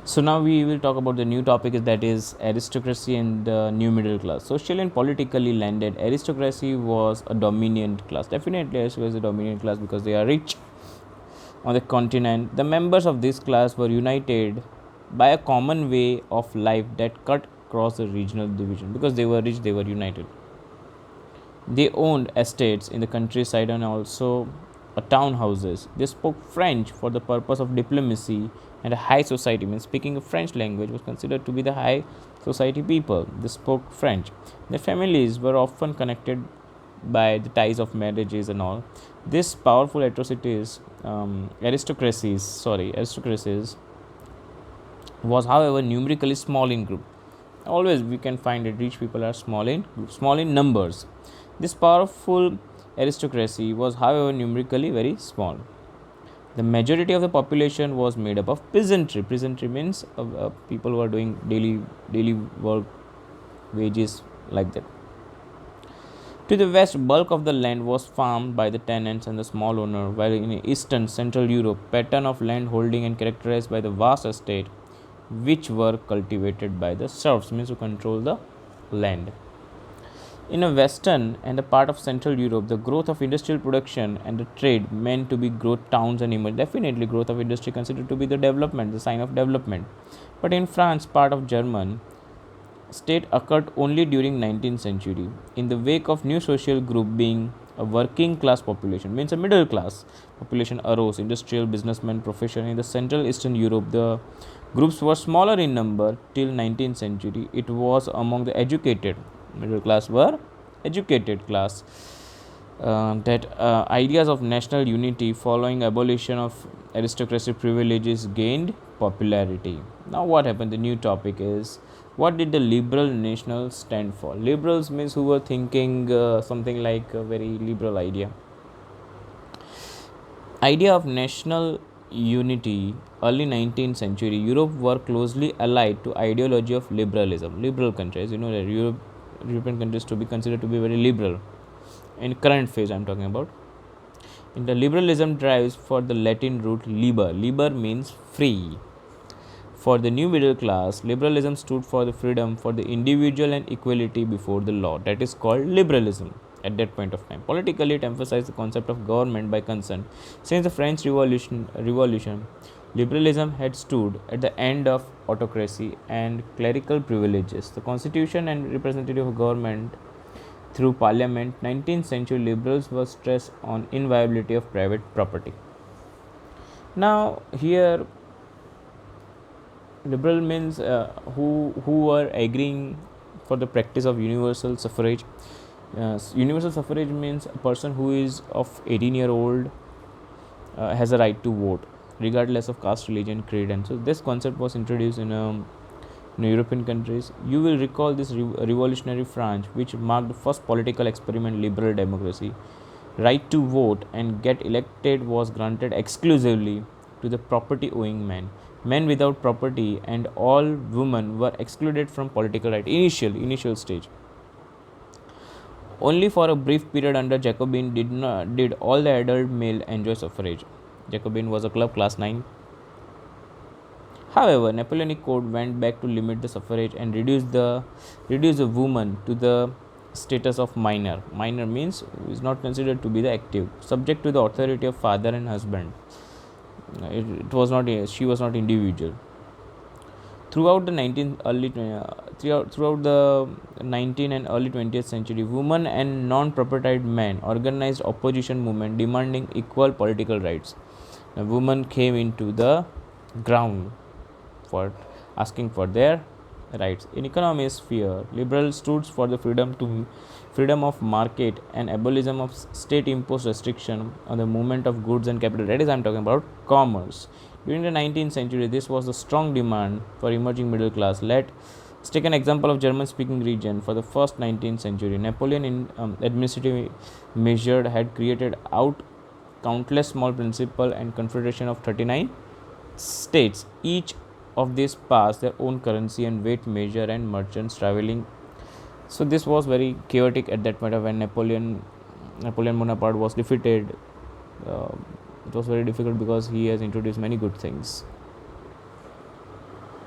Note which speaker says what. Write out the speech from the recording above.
Speaker 1: So now we will talk about the new topic that is aristocracy and the new middle class. Socially and politically landed, aristocracy was a dominant class. Definitely, aristocracy was a dominant class because they are rich on the continent. The members of this class were united by a common way of life that cut across the regional division. Because they were rich, they were united. They owned estates in the countryside and also townhouses. They spoke French for the purpose of diplomacy and a high society. Means speaking a French language was considered to be the high society people. They spoke French. Their families were often connected by the ties of marriages and all. This powerful aristocracies was, however, numerically small in group. Always we can find that rich people are small in numbers. This powerful aristocracy was, however, numerically very small. The majority of the population was made up of peasantry. Peasantry means people who are doing daily work, wages, like that. To the west, bulk of the land was farmed by the tenants and the small owner, while in eastern Central Europe, pattern of land holding and characterized by the vast estate, which were cultivated by the serfs, means who control the land. In a western and a part of Central Europe, the growth of industrial production and the trade meant to be growth towns and emerged. Definitely, growth of industry considered to be the development, the sign of development. But in France, part of German state occurred only during 19th century. In the wake of new social group being a working class population, means a middle class population arose, industrial, businessmen, profession. In the Central Eastern Europe, the groups were smaller in number till 19th century. It was among the educated middle class were educated class that ideas of national unity following abolition of aristocracy privileges gained popularity. Now what happened? The new topic is, what did the liberal national stand for? Liberals means who were thinking something like a very liberal idea of national unity. Early 19th century Europe were closely allied to ideology of liberalism. Liberal countries, that European countries to be considered to be very liberal. In current phase I'm talking about. In the liberalism drives for the Latin root liber. Liber means free. For the new middle class, liberalism stood for the freedom for the individual and equality before the law. That is called liberalism at that point of time. Politically, it emphasized the concept of government by consent. Since the French Revolution, liberalism had stood at the end of autocracy and clerical privileges. The constitution and representative government through parliament, 19th century liberals were stressed on inviolability of private property. Now, here liberal means who are agreeing for the practice of universal suffrage. Universal suffrage means a person who is of 18-year-old has a right to vote regardless of caste, religion, creed. And so this concept was introduced in European countries. You will recall this revolutionary France, which marked the first political experiment liberal democracy. Right to vote and get elected was granted exclusively to the property owing men. Men without property and all women were excluded from political right. Initial stage. Only for a brief period under Jacobin did all the adult male enjoy suffrage. Jacobin was a club, class 9. However, Napoleonic Code went back to limit the suffrage and reduce the woman to the status of minor. Minor means is not considered to be the active, subject to the authority of father and husband. It was not she was not individual. Throughout the 19th throughout the 19th and early 20th century, women and non-propertied men organized opposition movement demanding equal political rights. The women came into the ground for asking for their rights. In economic sphere, liberals stood for the freedom of market and abolition of state imposed restriction on the movement of goods and capital. That is, I am talking about commerce. During the 19th century, this was the strong demand for emerging middle class. Let's take an example of German-speaking region. For the first 19th century, Napoleon in administrative measure had created out countless small principal and confederation of 39 states. Each of these passed their own currency and weight measure and merchants traveling. So this was very chaotic at that point of when Napoleon Bonaparte was defeated. It was very difficult because he has introduced many good things.